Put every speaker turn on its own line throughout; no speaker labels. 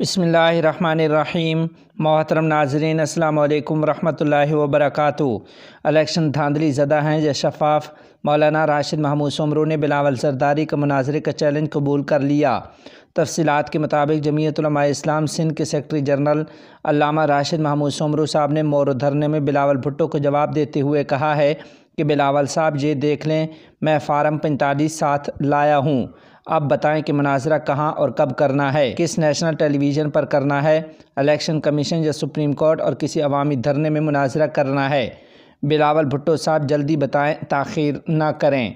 بسم اللہ الرحمن الرحیم۔ محترم ناظرین، السلام علیکم ورحمۃ اللہ وبرکاتہ۔ الیکشن دھاندلی زدہ ہیں یا شفاف؟ مولانا راشد محمود سومرو نے بلاول زرداری کا مناظرے کا چیلنج قبول کر لیا۔ تفصیلات کے مطابق جمعیت علماء اسلام سندھ کے سیکرٹری جنرل علامہ راشد محمود سومرو صاحب نے مورو دھرنے میں بلاول بھٹو کو جواب دیتے ہوئے کہا ہے کہ بلاول صاحب یہ دیکھ لیں، میں فارم 45 ساتھ لایا ہوں، اب بتائیں کہ مناظرہ کہاں اور کب کرنا ہے، کس نیشنل ٹیلی ویژن پر کرنا ہے، الیکشن کمیشن یا سپریم کورٹ اور کسی عوامی دھرنے میں مناظرہ کرنا ہے۔ بلاول بھٹو صاحب جلدی بتائیں، تاخیر نہ کریں۔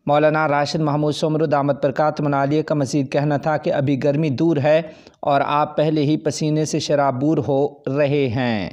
مولانا راشد محمود سومرو دامت برکاتہم عالیہ کا مزید کہنا تھا کہ ابھی گرمی دور ہے اور آپ پہلے ہی پسینے سے شرابور ہو رہے ہیں۔